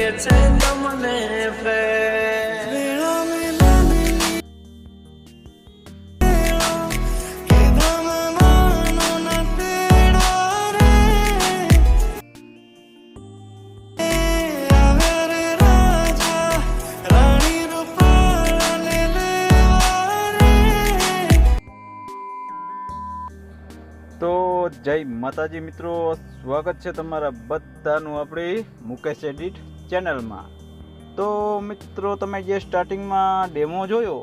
છે તમને પ્રેમ તો જય માતાજી મિત્રો, સ્વાગત છે તમારા બધાનું આપણી મુકેશ એડિટ ચેનલમાં। તો મિત્રો, તમે જે સ્ટાર્ટિંગમાં ડેમો જોયો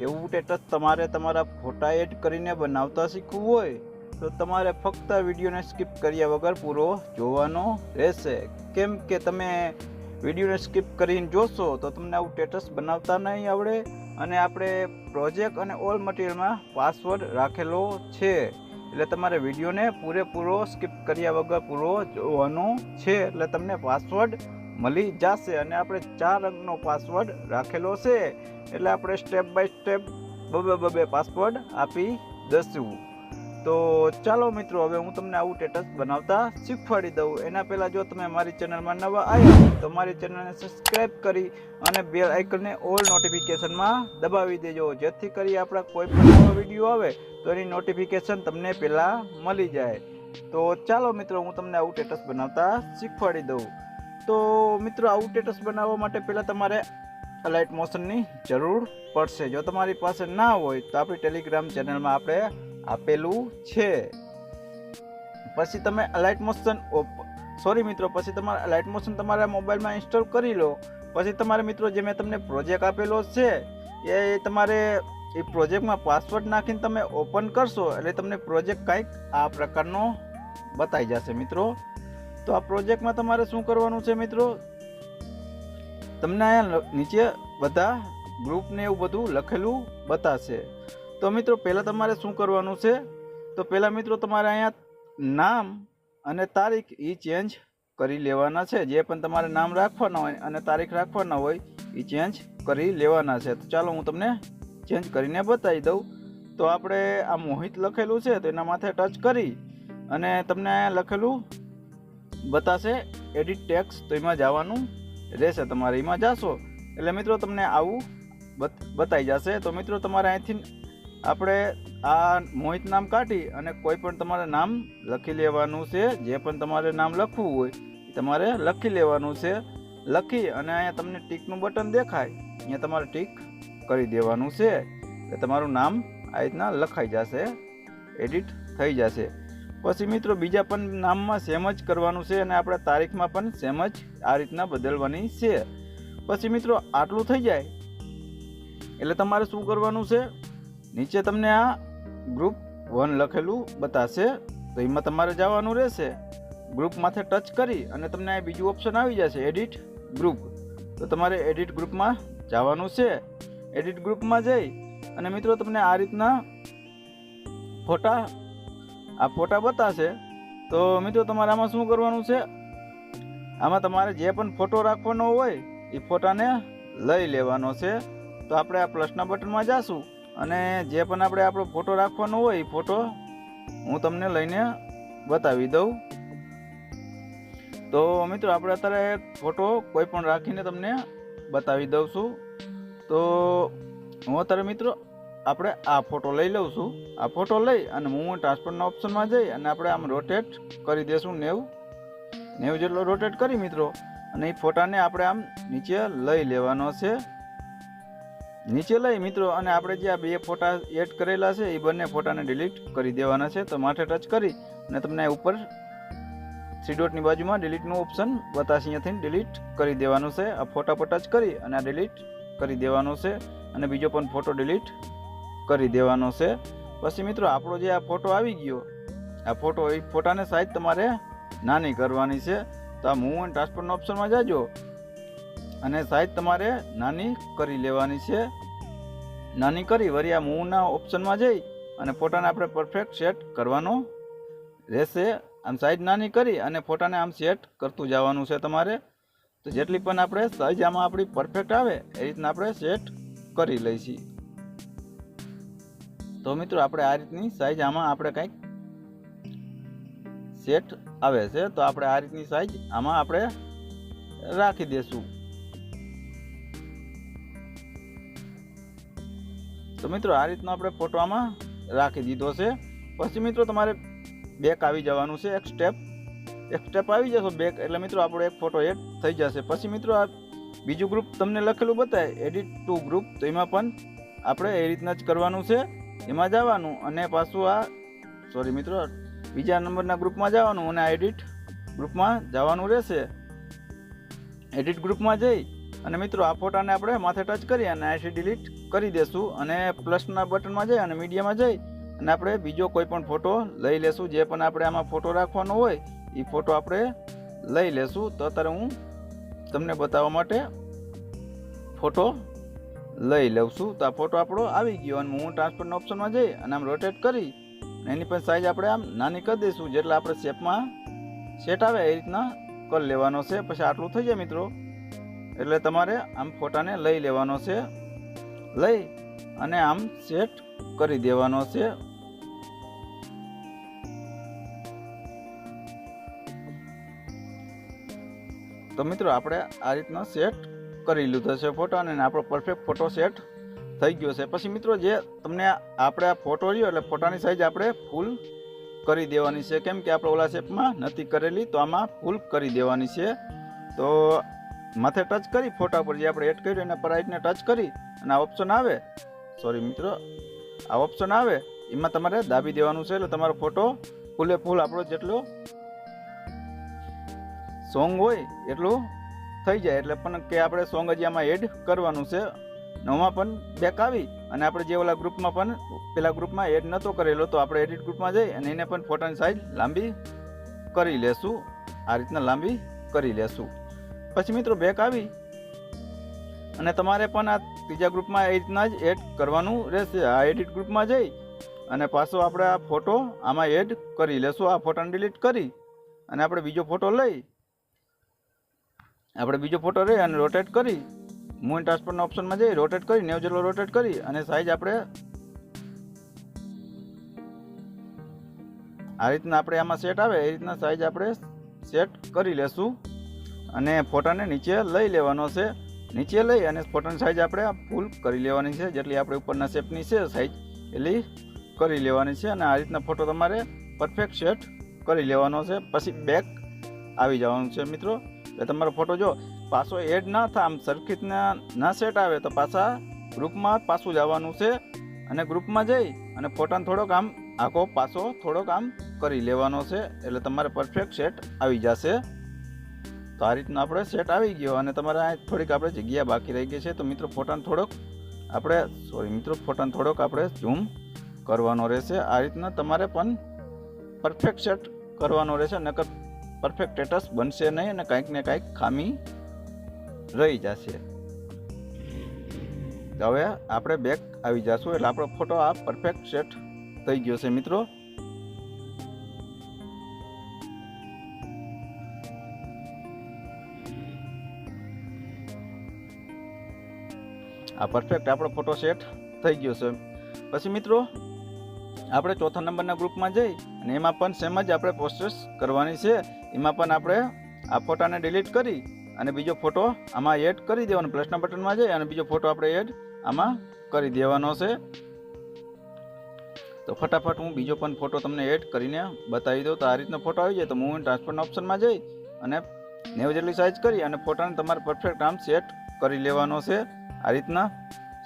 એવું સ્ટેટસ તમારે તમારા ફોટા એડ કરીને બનાવતા શીખવું હોય તો તમારે ફક્ત વિડીયોને સ્કીપ કર્યા વગર પૂરો જોવાનો રહેશે। કેમ કે તમે વિડીયોને સ્કીપ કરીને જોશો તો તમને આવું સ્ટેટસ બનાવતા નહીં આવડે, અને આપણે પ્રોજેક્ટ અને ઓલ મટીરિયલમાં પાસવર્ડ રાખેલો છે, એટલે તમારે વિડીયોને પૂરેપૂરો સ્કીપ કર્યા વગર પૂરો જોવાનો છે, એટલે તમને પાસવર્ડ મળી જશે। અને આપણે 4 અંકનો પાસવર્ડ રાખેલો છે, એટલે આપણે સ્ટેપ બાય સ્ટેપ બબે પાસવર્ડ આપી દઈશું। તો ચાલો મિત્રો, હવે હું તમને આવું સ્ટેટસ બનાવતા શીખવાડી દઉં। એના પહેલાં જો તમે મારી ચેનલમાં નવા આવ્યા તો મારી ચેનલને સબસ્ક્રાઈબ કરી અને બેલ આઇકનને ઓલ નોટિફિકેશનમાં દબાવી દેજો, જેથી કરી આપણા કોઈ પણ નવો વિડીયો આવે તો એની નોટિફિકેશન તમને પહેલાં મળી જાય। તો ચાલો મિત્રો, હું તમને આવું સ્ટેટસ બનાવતા શીખવાડી દઉં। તો મિત્રો, આવું સ્ટેટસ બનાવવા માટે પહેલાં તમારે અલાઇટ મોશનની જરૂર પડશે। જો તમારી પાસે ના હોય તો આપણી ટેલિગ્રામ ચેનલમાં આપણે આપેલું છે। પછી તમે અલાઇટ મોશન પછી તમારે અલાઇટ મોશન તમારા મોબાઈલમાં ઇન્સ્ટોલ કરી લો। પછી તમારે મિત્રો, જે મેં તમને પ્રોજેક્ટ આપેલો છે એ તમારે એ પ્રોજેક્ટમાં પાસવર્ડ નાખીને તમે ઓપન કરશો એટલે તમને પ્રોજેક્ટ કંઈક આ પ્રકારનો બતાવી જશે મિત્રો। તો આ પ્રોજેક્ટમાં તમારે શું કરવાનું છે મિત્રો, તમને અહીંયા નીચે બધા ગ્રુપને એવું બધું લખેલું બતાવશે। તો મિત્રો, પહેલાં તમારે શું કરવાનું છે, તો પહેલાં મિત્રો તમારે અહીંયા નામ અને તારીખ એ ચેન્જ કરી લેવાના છે। જે પણ તમારે નામ રાખવાના હોય અને તારીખ રાખવાના હોય એ ચેન્જ કરી લેવાના છે। તો ચાલો હું તમને ચેન્જ કરીને બતાવી દઉં। તો આપણે આ મોહિત લખેલું છે તો એના માથે ટચ કરી અને તમને લખેલું બતાશે એડિટ ટેક્સ્ટ, તો એમાં જવાનું રહેશે। તમારે એમાં જાશો એટલે મિત્રો તમને આવું બતાવી જશે। તો મિત્રો, તમારે અહીંથી આપણે આ મોહિત નામ કાઢી અને કોઈ પણ તમારે નામ લખી લેવાનું છે। જે પણ તમારે નામ લખવું હોય એ તમારે લખી લેવાનું છે। લખી અને અહીંયા તમને ટીકનું બટન દેખાય, અહીંયા તમારે ટીક કરી દેવાનું છે, એટલે તમારું નામ આ રીતના લખાઈ જશે, એડિટ થઈ જશે। પછી મિત્રો, બીજા પણ નામમાં સેમ જ કરવાનું છે અને આપણે તારીખમાં પણ સેમ જ આ રીતના બદલવાની છે। પછી મિત્રો, આટલું થઈ જાય એટલે તમારે શું કરવાનું છે, નીચે તમને આ ગ્રુપ 1 લખેલું બતાશે, તો એમાં તમારે જવાનું રહેશે। ગ્રુપ માથે ટચ કરી અને તમને આ બીજું ઓપ્શન આવી જશે એડિટ ગ્રુપ, તો તમારે એડિટ ગ્રુપમાં જવાનું છે। એડિટ ગ્રુપમાં જઈ અને મિત્રો તમને આ રીતના ફોટા બતાશે। તો મિત્રો, તમારે આમાં શું કરવાનું છે, આમાં તમારે જે પણ ફોટો રાખવાનો હોય એ ફોટાને લઈ લેવાનો છે। તો આપણે આ પ્લસના બટનમાં જાશું અને જે પણ આપણે આપણો ફોટો રાખવાનો હોય એ ફોટો હું તમને લઈને બતાવી દઉં। તો મિત્રો, આપણે અત્યારે એક ફોટો કોઈ પણ રાખીને તમને બતાવી દઉં છું। તો હું અત્યારે મિત્રો આપણે આ ફોટો લઈ લઉં છું। આ ફોટો લઈ અને હું ટ્રાન્સફરના ઓપ્શનમાં જઈ અને આપણે આમ રોટેટ કરી દઈશું 90 જેટલો રોટેટ કરી મિત્રો, અને એ ફોટાને આપણે આમ નીચે લઈ લેવાનો છે। નીચે લઈ મિત્રો અને આપણે જે આ 2 ફોટા એડ કરેલા છે એ બંને ફોટાને ડિલીટ કરી દેવાના છે। તો માથે ટચ કરી અને તમને ઉપર 3 ડોટની બાજુમાં ડિલીટનું ઓપ્શન બતાવશે, અહીંયાથી ડિલીટ કરી દેવાનું છે। આ ફોટા પર ટચ કરી અને આ ડિલીટ કરી દેવાનો છે અને બીજો પણ ફોટો ડિલીટ કરી દેવાનો છે। પછી મિત્રો, આપણો જે આ ફોટો આવી ગયો, આ ફોટો એ ફોટાને સાઈઝ તમારે નાની કરવાની છે। તો આ મૂવ એન્ડ ટ્રાન્સફરના ઓપ્શનમાં જાજો અને સાઈઝ તમારે નાની કરી લેવાની છે। નાની કરી વળી આ મૂવના ઓપ્શનમાં જઈ અને ફોટાને આપણે પરફેક્ટ સેટ કરવાનો રહેશે। આમ સાઈઝ નાની કરી અને ફોટાને આમ સેટ કરતું જવાનું છે તમારે। તો જેટલી પણ આપણે સાઈઝ આમાં આપણી પરફેક્ટ આવે એ રીતના આપણે સેટ કરી લઈશું। તો મિત્રો, આપણે આ રીતની સાઈઝ આમાં આપણે કંઈક સેટ આવે છે, તો આપણે આ રીતની સાઈઝ આમાં આપણે રાખી દેશું. તો મિત્રો આ રીતનો આપણે ફોટો આમાં રાખી દીધો છે. પછી મિત્રો તમારે બેક આવી જવાનું છે. એક સ્ટેપ આવી જશો બેક એટલે મિત્રો આપણો એક ફોટો એડ થઈ જશે. પછી મિત્રો આ બીજું ગ્રુપ તમને લખેલું બતાવે એડિટ ટુ ગ્રુપ, તો એમાં પણ આપણે એ રીતના જ કરવાનું છે. એમાં જવાનું અને પાછું મિત્રો બીજા નંબરના ગ્રુપમાં જવાનું અને આ એડિટ ગ્રુપમાં જવાનું રહેશે. એડિટ ગ્રુપમાં જઈ અને મિત્રો આ ફોટાને આપણે માથે ટચ કરી અને અહીંથી ડિલીટ કરી દેશું અને પ્લસના બટનમાં જઈ અને મીડિયામાં જઈ અને આપણે બીજો કોઈ પણ ફોટો લઈ લેશું. જે પણ આપણે આમાં ફોટો રાખવાનો હોય એ ફોટો આપણે લઈ લેશું. તો અત્યારે હું તમને બતાવવા માટે ફોટો લઈ લઉં છું. તો આ ફોટો આપણો આવી ગયો અને હું ટ્રાન્સફરના ઓપ્શનમાં જઈ અને આમ રોટેટ કરી એની પણ સાઈઝ આપણે આમ નાની કરી દઈશું, જેટલા આપણે શેપમાં સેટ આવે એ રીતના કરી લેવાનો છે. પછી આટલું થઈ જાય મિત્રો એટલે તમારે આમ ફોટાને લઈ લેવાનો છે, લઈ અને આમ સેટ કરી દેવાનો છે. તો મિત્રો આપણે આ રીતના સેટ કરી લીધો છે ફોટો અને આપણો પરફેક્ટ ફોટો સેટ થઈ ગયો છે. પછી મિત્રો જે તમને આપણે આ ફોટો રહ્યો એટલે ફોટાની સાઈઝ આપણે ફૂલ કરી દેવાની છે, કેમ કે આપણે ઓલા શેપમાં નથી કરેલી તો આમાં ફૂલ કરી દેવાની છે. તો માથે ટચ કરી ફોટા પર જે આપણે એડ કર્યું એના પર રાઈટને ટચ કરી અને આ ઓપ્શન આવે, આ ઓપ્શન આવે એમાં તમારે દાબી દેવાનું છે એટલે તમારો ફોટો ફૂલે ફૂલ આપણો જેટલો સોંગ હોય એટલું થઈ જાય. એટલે પણ કે આપણે સોંગ હજી આમાં એડ કરવાનું છે. નવમાં પણ બેક આવી અને આપણે જે ઓલા ગ્રુપમાં પણ પેલા ગ્રુપમાં એડ નહોતો કરેલો તો આપણે એડિટ ગ્રુપમાં જઈ અને એને પણ ફોટાની સાઈઝ લાંબી કરી લેશું. આ રીતના લાંબી કરી લેશું. પછી મિત્રો બેક આવી અને તમારે પણ આ ત્રીજા ગ્રુપમાં એ રીતના જ એડ કરવાનું રહેશે. આ એડિટ ગ્રુપમાં જઈ અને પાછો આપણે આ ફોટો આમાં એડ કરી લેશું. આ ફોટાને ડિલીટ કરી અને આપણે બીજો ફોટો લઈ અને રોટેટ કરી મૂવ ટ્રાન્સફરના ઓપ્શનમાં જઈ રોટેટ કરી 90 જેટલો રોટેટ કરી અને સાઈઝ આપણે આ રીતના આપણે આમાં સેટ આવે એ રીતના સાઈઝ આપણે સેટ કરી લેશું અને ફોટાને નીચે લઈ લેવાનો છે. નીચે લઈ અને ફોટાની સાઈઝ આપણે ફૂલ કરી લેવાની છે, જેટલી આપણે ઉપરના શેપની છે સાઈઝ એટલી કરી લેવાની છે અને આ રીતના ફોટો તમારે પરફેક્ટ સેટ કરી લેવાનો છે. પછી બેક આવી જવાનું છે મિત્રો. એટલે તમારો ફોટો જો પાછો એડ ના થાય આમ સરખી ના સેટ આવે તો પાછા ગ્રુપમાં પાછું જવાનું છે અને ગ્રુપમાં જઈ અને ફોટાને થોડોક આમ આખો પાછો થોડોક આમ કરી લેવાનો છે એટલે તમારે પરફેક્ટ સેટ આવી જશે. તો આ રીતના આપણે સેટ આવી ગયો અને તમારે આ થોડીક આપણે જગ્યા બાકી રહી ગઈ છે તો મિત્રો ફોટાને થોડોક આપણે ઝૂમ કરવાનો રહેશે. આ રીતના તમારે પણ પરફેક્ટ સેટ કરવાનો રહેશે, નકર પરફેક્ટ સ્ટેટસ બનશે નહીં અને કંઈક ને કંઈક ખામી રહી જશે. હવે આપણે બેક આવી જશું એટલે આપણો ફોટો આ પરફેક્ટ સેટ થઈ ગયો છે મિત્રો. આ પરફેક્ટ આપણો ફોટો સેટ થઈ ગયો છે. પછી મિત્રો આપણે ચોથા નંબરના ગ્રુપમાં જઈ અને એમાં પણ સેમ જ આપણે પ્રોસેસ કરવાની છે. એમાં પણ આપણે આ ફોટાને ડિલીટ કરી અને બીજો ફોટો આમાં એડ કરી દેવાનો. પ્લસના બટનમાં જઈ અને બીજો ફોટો આપણે એડ આમાં કરી દેવાનો છે. તો ફટાફટ હું બીજો પણ ફોટો તમને એડ કરીને બતાવી દઉં. તો આ રીતનો ફોટો આવી જાય તો મૂવ ટ્રાન્સફરના ઓપ્શનમાં જઈ અને 90 જેટલી સાઈઝ કરી અને ફોટાને તમારે પરફેક્ટ આમ સેટ કરી લેવાનો છે. આ રીતના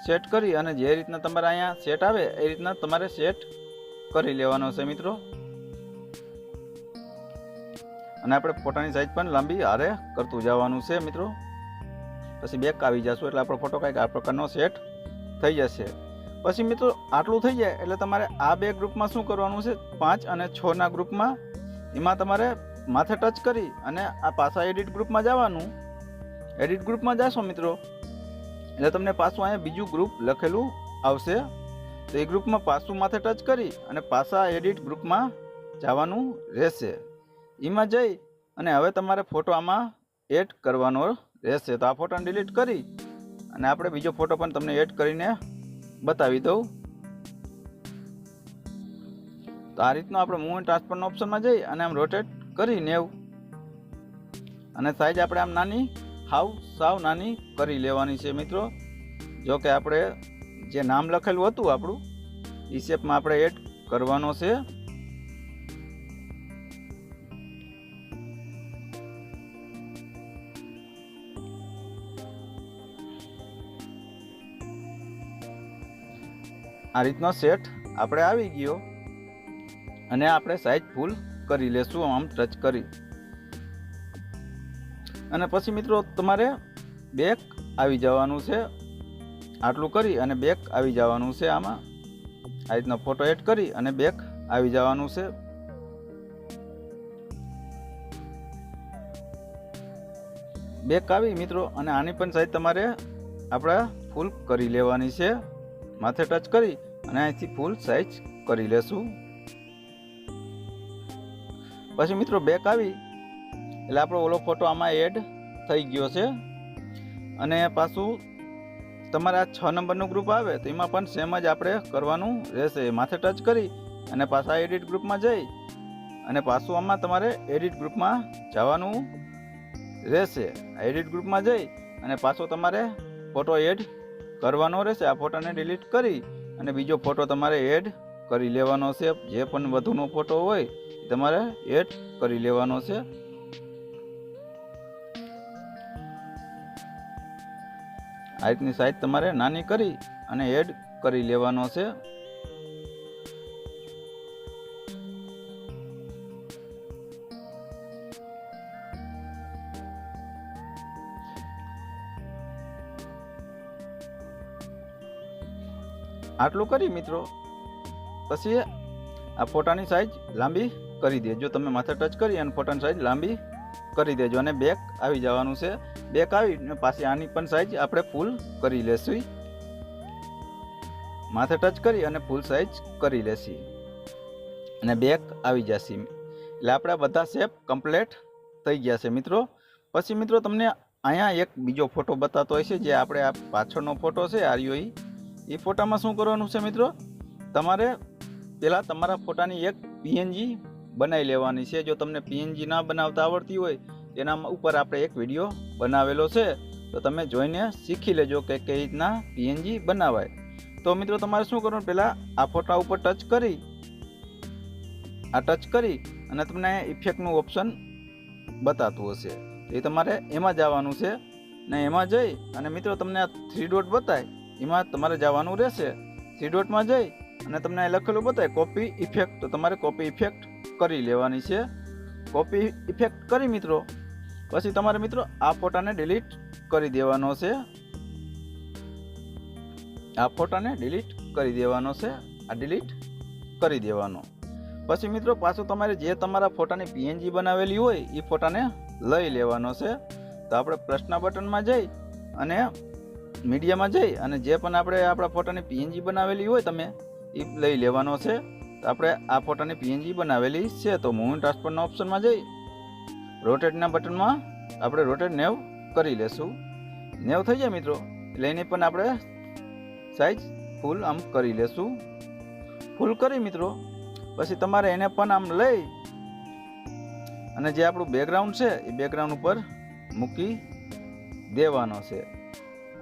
સેટ કરી અને જે રીતના તમારે અહીંયા સેટ આવે એ રીતના તમારે સેટ કરી લેવાનો છે મિત્રો. અને આપણે ફોટાની સાઈઝ પણ લાંબી હારે કરતું જવાનું છે મિત્રો. પછી બેક આવી જશું એટલે આપણો ફોટો કંઈક આ પ્રકારનો સેટ થઈ જશે. પછી મિત્રો આટલું થઈ જાય એટલે તમારે આ બે ગ્રુપમાં શું કરવાનું છે, 5 અને 6 ના ગ્રુપમાં એમાં તમારે માથે ટચ કરી અને આ પાછા એડિટ ગ્રુપમાં જવાનું. એડિટ ગ્રુપમાં જશો મિત્રો એટલે તમને પાછું અહીંયા બીજું ગ્રુપ લખેલું આવશે. તો એ ગ્રુપમાં પાછું માથે ટચ કરી અને પાછા એડિટ ગ્રુપમાં જવાનું રહેશે. એમાં જઈ અને હવે તમારે ફોટો આમાં એડ કરવાનો રહેશે. તો આ ફોટોને ડિલીટ કરી અને આપણે બીજો ફોટો પણ તમને એડ કરીને બતાવી દઉં. તો આ રીતનો આપણે મૂવ ટ્રાન્સફરના ઓપ્શનમાં જઈ અને આમ રોટેટ કરી 90 અને સાઈઝ આપણે આમ નાની સાવ નાની કરી લેવાની છે મિત્રો. જો કે આપણે જે નામ લખેલું હતું આપણું એ શેપમાં આપણે એડ કરવાનો છે. આ રીતનો સેટ આપણે આવી ગયો અને આપણે સાઈઝ ફૂલ કરી લેશું આમ ટચ કરી. અને પછી મિત્રો તમારે બેક આવી જવાનું છે. આટલું કરી અને બેક આવી જવાનું છે. આમાં આ રીતનો ફોટો એડ કરી અને બેક આવી જવાનું છે. બેક આવી મિત્રો અને આની પણ સાઈઝ તમારે આપણે ફૂલ કરી લેવાની છે. માથે ટચ કરી અને અહીંથી ફૂલ સાઈઝ કરી લેશું. પછી મિત્રો બેક આવી એટલે આપણો ઓલો ફોટો આમાં એડ થઈ ગયો છે. અને પાછું તમારે આ 6 નંબરનું ગ્રુપ આવે તો એમાં પણ સેમ જ આપણે કરવાનું રહેશે. માથે ટચ કરી અને પાછા એડિટ ગ્રુપમાં જઈ અને પાછું આમાં તમારે એડિટ ગ્રુપમાં જવાનું રહેશે. એડિટ ગ્રુપમાં જઈ અને પાછો તમારે ફોટો એડ કરવાનો રહેશે. આ ફોટોને ડિલીટ કરી અને બીજો ફોટો તમારે એડ કરી લેવાનો છે. જે પણ વધુનો ફોટો હોય એ તમારે એડ કરી લેવાનો છે. આ રીતની સાઈઝ તમારે નાની કરી અને એડ કરી લેવાનો છે. આટલું કરી મિત્રો પછી આ ફોટાની સાઈઝ લાંબી કરી દેજો. તમે માથે ટચ કરી અને ફોટાની સાઈઝ લાંબી કરી દેજો અને બેક આવી જવાનું છે. બેક આવી ને પાછી આની પણ સાઈઝ આપણે ફૂલ કરી લેશું. માથે ટચ કરી અને ફૂલ સાઈઝ કરી લેશી અને બેક આવી જશે. એટલે આપણા બધા શેપ કમ્પ્લીટ થઈ ગયા છે મિત્રો. પછી મિત્રો તમને અહીંયા એક બીજો ફોટો બતાતો હોય છે. જે આપણે આ પાછળનો ફોટો છે આર્યો એ ફોટામાં શું કરવાનું છે મિત્રો, તમારે પહેલાં તમારા ફોટાની એક પીએનજી બનાવી લેવાની છે. જો તમને પીએનજી ના બનાવતા આવડતી હોય એના ઉપર આપણે એક વિડીયો બનાવેલો છે તો તમે જોઈને શીખી લેજો કે કઈ રીતના પીએનજી બનાવાય. તો મિત્રો તમારે શું કરવાનું, પહેલાં આ ફોટા ઉપર ટચ કરી અને તમને ઇફેક્ટનું ઓપ્શન બતાતું હશે એ તમારે એમાં જવાનું છે. ને એમાં જઈ અને મિત્રો તમને આ 3 ડોટ બતાય એમાં તમારે જવાનું રહેશે. 3 ડોટમાં જઈ અને તમને લખેલું બતાય કોપી ઇફેક્ટ, તો તમારે કોપી ઇફેક્ટ કરી લેવાની છે. કોપી ઇફેક્ટ કરી મિત્રો પછી તમારે મિત્રો આ ફોટાને ડિલીટ કરી દેવાનો છે. આ ફોટાને ડિલીટ કરી દેવાનો છે. આ ડિલીટ કરી દેવાનો. પછી મિત્રો પાછું તમારે જે તમારા ફોટાની પીએનજી બનાવેલી હોય એ ફોટાને લઈ લેવાનો છે. તો આપણે પ્રશ્ન બટનમાં જઈ અને મીડિયામાં જઈ અને જે પણ આપણે આપણા ફોટાની પીએનજી બનાવેલી હોય તમે એ લઈ લેવાનો છે. તો આપણે આ ફોટાની પીએનજી બનાવેલી છે તો મૂવ ટ્રાન્સફરના ઓપ્શનમાં જઈ રોટેટના બટનમાં આપણે રોટેટ 90 કરી લેશું. 90 થઈ જાય મિત્રો એટલે એની પણ આપણે સાઈઝ ફૂલ આમ કરી લેશું. ફૂલ કરી મિત્રો પછી તમારે એને પણ આમ લઈ અને જે આપણું બેકગ્રાઉન્ડ છે એ બેકગ્રાઉન્ડ ઉપર મૂકી દેવાનો છે.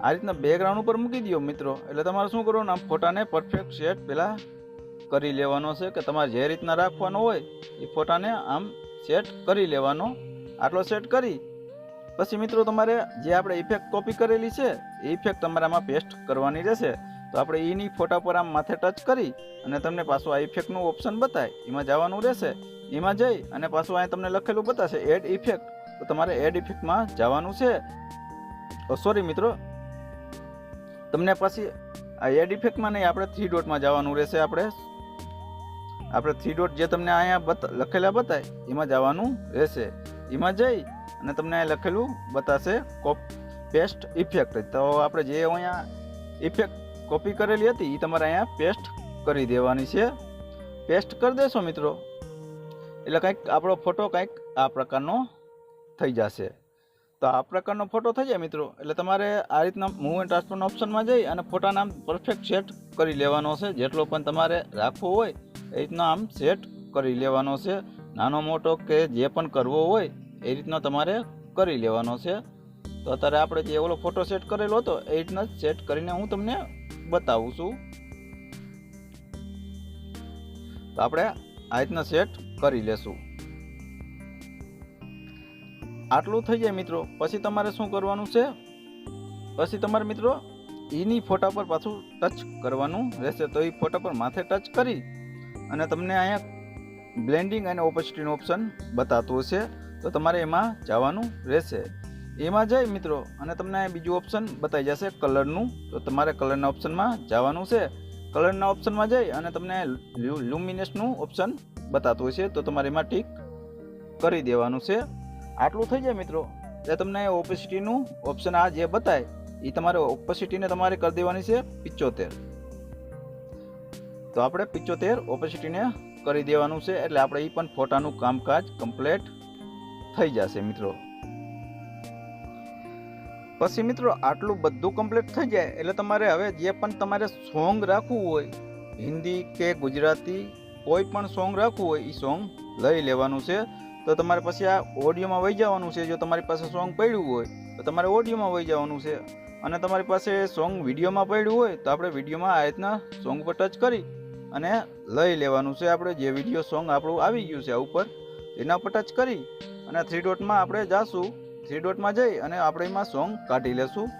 આ રીતના બેકગ્રાઉન્ડ ઉપર મૂકી દો મિત્રો એટલે તમારે શું કરવાનું, આમ ફોટાને પરફેક્ટ સેટ પહેલાં કરી લેવાનો છે કે તમારે જે રીતના રાખવાનો હોય એ ફોટાને આમ સેટ કરી લેવાનો. આટલો સેટ કરી પછી મિત્રો તમારે જે આપણે ઇફેક્ટ કોપી કરેલી છે એ ઇફેક્ટ તમારે આમાં પેસ્ટ કરવાની રહેશે. તો આપણે એની ફોટા પર આમ માથે ટચ કરી અને તમને પાછું આ ઇફેક્ટનું ઓપ્શન બતાય એમાં જવાનું રહેશે. એમાં જઈ અને પાછું અહીં તમને લખેલું બતાશે એડ ઇફેક્ટ, તો તમારે એડ ઇફેક્ટમાં જવાનું છે. સોરી મિત્રો, તમને પછી આ એડ ઇફેક્ટમાં નહીં, આપણે 3 ડોટમાં જવાનું રહેશે. આપણે 3 ડોટ જે તમને અહીંયા લખેલા બતાય એમાં જવાનું રહેશે. એમાં જઈ અને તમને અહીં લખેલું બતાશે પેસ્ટ ઇફેક્ટ. તો આપણે જે અહીંયા ઇફેક્ટ કોપી કરેલી હતી એ તમારે અહીંયા પેસ્ટ કરી દેવાની છે. પેસ્ટ કરી દેશો મિત્રો એટલે કંઈક આપણો ફોટો કંઈક આ પ્રકારનો થઈ જશે. તો આ પ્રકારનો ફોટો થઈ જાય મિત્રો એટલે તમારે આ રીતના મૂવ એન્ડ ટ્રાન્સફરના ઓપ્શનમાં જઈ અને ફોટાના આમ પરફેક્ટ સેટ કરી લેવાનો છે. જેટલો પણ તમારે રાખવો હોય એ રીતના આમ સેટ કરી લેવાનો છે. નાનો મોટો કે જે પણ કરવો હોય એ રીતનો તમારે કરી લેવાનો છે. તો અત્યારે આપણે જે ઓલો ફોટો સેટ કરેલો હતો એ રીતના સેટ કરીને હું તમને બતાવું છું. તો આપણે આ રીતના સેટ કરી લેશું. આટલું થઈ જાય મિત્રો. પછી તમારે શું કરવાનું છે, પછી તમારે મિત્રો એની ફોટા પર પાછું ટચ કરવાનું રહેશે. તો એ ફોટા પર માથે ટચ કરી અને તમને અહીંયા બ્લેન્ડિંગ અને ઓપેસિટીનું ઓપ્શન બતાતું હશે. તો તમારે એમાં જવાનું રહેશે. એમાં જઈ મિત્રો અને તમને બીજું ઓપ્શન બતાવી જશે કલરનું. તો તમારે કલરના ઓપ્શનમાં જવાનું છે. કલરના ઓપ્શનમાં જઈ અને તમને લ્યુમિનેસનું ઓપ્શન બતાતું હશે. તો તમારે એમાં ટીક કરી દેવાનું છે. આટલું થઈ જાય મિત્રો. એટલે તમને ઓપેસિટીનું ઓપ્શન આ જે બતાય એ તમારે ઓપેસિટીને તમારે કરી દેવાની છે 75. તો આપણે 75 ઓપેસિટીને કરી દેવાનું છે. એટલે આપણે એ પણ ફોટાનું કામકાજ કમ્પ્લીટ થઈ જશે મિત્રો. પછી મિત્રો આટલું બધું કમ્પ્લીટ થઈ જાય એટલે તમારે હવે જે પણ તમારે સોંગ રાખવું હોય, હિન્દી કે ગુજરાતી કોઈ પણ સોંગ રાખવું હોય એ સોંગ લઈ લેવાનું છે. તો તમારે પછી આ ઓડિયોમાં વહી જવાનું છે. જો તમારી પાસે સોંગ પડ્યું હોય તો તમારે ઓડિયોમાં વહી જવાનું છે. અને તમારી પાસે સોંગ વિડીયોમાં પડ્યું હોય તો આપણે વિડીયોમાં આ રીતના સોંગ પર ટચ કરી અને લઈ લેવાનું છે. આપણે જે વિડીયો સોંગ આપણું આવી ગયું છે આ ઉપર એના પર ટચ કરી અને 3 ડોટમાં આપણે જાશું. 3 ડોટમાં જઈ અને આપણે એમાં સોંગ કાઢી લેશું.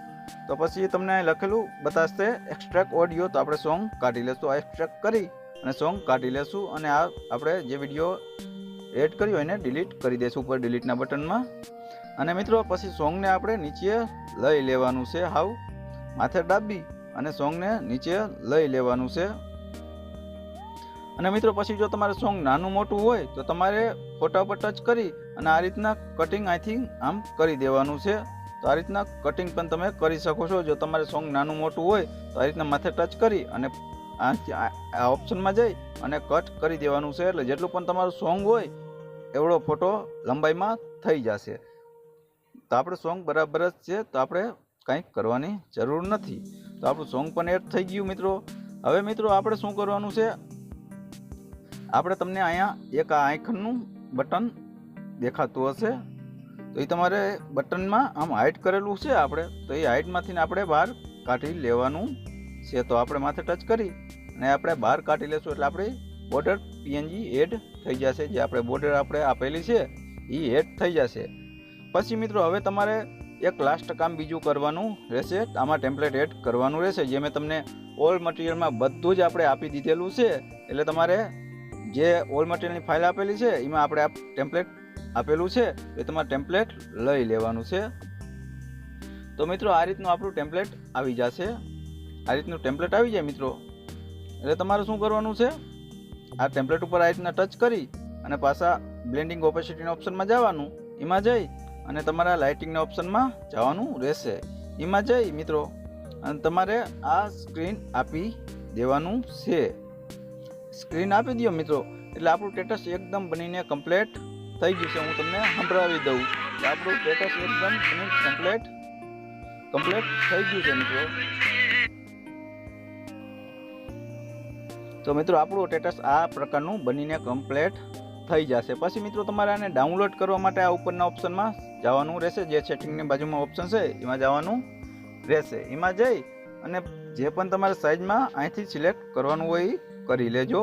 તો પછી તમને લખેલું બતાવશે એક્સ્ટ્રેક્ટ ઓડિયો. તો આપણે સોંગ કાઢી લેશું. આ એક્સ્ટ્રેક્ટ કરી અને સોંગ કાઢી લેશું. અને આ આપણે જે વિડીયો એડ કર્યો એને ડિલીટ કરી દઈશું ઉપર ડિલીટના બટનમાં. અને મિત્રો પછી સોંગને આપણે નીચે લઈ લેવાનું છે. હાવ માથે દાબી અને સોંગને નીચે લઈ લેવાનું છે. અને મિત્રો પછી જો તમારે સોંગ નાનું મોટું હોય તો તમારે ફોટા પર ટચ કરી અને આ રીતના કટિંગ અહીંથી આમ કરી દેવાનું છે. તો આ રીતના કટિંગ પણ તમે કરી શકો છો. જો તમારે સોંગ નાનું મોટું હોય તો આ રીતના માથે ટચ કરી અને આ ઓપ્શનમાં જઈ અને કટ કરી દેવાનું છે. એટલે જેટલું પણ તમારું સોંગ હોય એવડો ફોટો લંબાઈમાં થઈ જશે. તો આપણે સોંગ બરાબર જ છે. તો આપણે કંઈક કરવાની જરૂર નથી. તો આપણું સોંગ પણ એડ થઈ ગયું મિત્રો. હવે મિત્રો આપણે શું કરવાનું છે, આપણે તમને અહીંયા એક આ આઇકનનું બટન દેખાતું હશે. તો એ તમારે બટનમાં આમ હાઇડ કરેલું છે આપણે. તો એ હાઇડમાંથી આપણે બહાર કાઢી લેવાનું છે. તો આપણે માથે ટચ કરી અને આપણે બહાર કાઢી લેશું. એટલે આપણે બોર્ડર પીએનજી એડ થઈ જશે. જે આપણે બોર્ડર આપણે આપેલી છે એ એડ થઈ જશે. પછી મિત્રો હવે તમારે એક લાસ્ટ કામ બીજું કરવાનું રહેશે. આમાં ટેમ્પલેટ એડ કરવાનું રહેશે. જે મેં તમને ઓલ મટીરિયલમાં બધું જ આપણે આપી દીધેલું છે. એટલે તમારે જે ઓલ મટીરિયલની ફાઇલ આપેલી છે એમાં આપણે આ ટેમ્પલેટ આપેલું છે એ તમારે ટેમ્પલેટ લઈ લેવાનું છે. તો મિત્રો આ રીતનું આપણું ટેમ્પલેટ આવી જશે. આ રીતનું ટેમ્પલેટ આવી જાય મિત્રો. એટલે તમારે શું કરવાનું છે, આ ટેમ્પલેટ ઉપર આ રીતના ટચ કરી અને પાછા બ્લેન્ડિંગ ઓપેસિટીના ઓપ્શનમાં જવાનું. એમાં જઈ અને તમારા લાઇટિંગના ઓપ્શનમાં જવાનું રહેશે. એમાં જઈ મિત્રો અને તમારે આ સ્ક્રીન આપી દેવાનું છે. સ્ક્રીન આપી દો મિત્રો એટલે આપણું સ્ટેટસ એકદમ બનીને કમ્પ્લીટ થઈ ગયું છે. હું તમને સંભળાવી દઉં કે આપણું સ્ટેટસ એકદમ કમ્પ્લીટ થઈ ગયું છે મિત્રો. તો મિત્રો આપણું સ્ટેટસ આ પ્રકારનું બનીને કમ્પ્લીટ થઈ જશે. પછી મિત્રો તમારે આને ડાઉનલોડ કરવા માટે આ ઉપરના ઓપ્શનમાં જવાનું રહેશે. જે સેટિંગની બાજુમાં ઓપ્શન છે એમાં જવાનું રહેશે. એમાં જઈ અને જે પણ તમારે સાઇઝમાં અહીંથી સિલેક્ટ કરવાનું હોય એ કરી લેજો.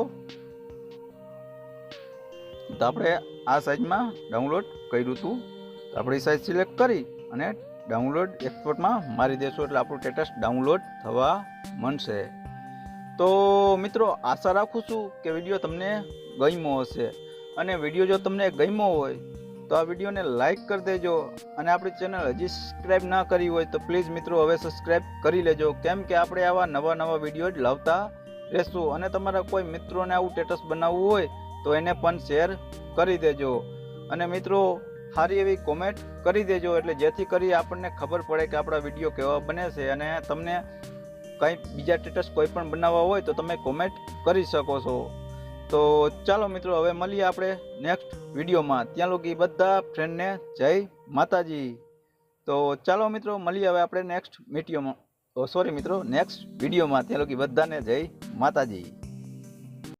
તો આપણે આ સાઇઝમાં ડાઉનલોડ કર્યું હતું. તો આપણે એ સાઇઝ સિલેક્ટ કરી અને ડાઉનલોડ એક્સપોર્ટમાં મારી દેશું. એટલે આપણું સ્ટેટસ ડાઉનલોડ થવા માંડશે. તો મિત્રો આશા રાખું છું કે વિડીયો તમને ગમ્યો હશે. અને વિડીયો જો તમને ગમ્યો હોય તો આ વિડીયોને લાઇક કરી દેજો. અને આપણી ચેનલ હજી સબસ્ક્રાઈબ ના કરી હોય તો પ્લીઝ મિત્રો હવે સબસ્ક્રાઈબ કરી લેજો. કેમ કે આપણે આવા નવા વિડીયો જ લાવતા રહેશું. અને તમારા કોઈ મિત્રોને આવું સ્ટેટસ બનાવવું હોય તો એને પણ શેર કરી દેજો. અને મિત્રો સારી એવી કોમેન્ટ કરી દેજો. એટલે જેથી કરી આપણને ખબર પડે કે આપણા વિડીયો કેવા બને છે. અને તમને કંઈ બીજા સ્ટેટસ કોઈ પણ બનાવવા હોય તો તમે કોમેન્ટ કરી શકો છો. તો ચાલો મિત્રો હવે મળીએ આપણે નેક્સ્ટ વિડીયોમાં. ત્યાં લગી બધા ફ્રેન્ડને જય માતાજી. તો ચાલો મિત્રો મળીએ હવે આપણે નેક્સ્ટ વિડીયોમાં. નેક્સ્ટ વિડીયોમાં. ત્યાં લગી બધાને જય માતાજી.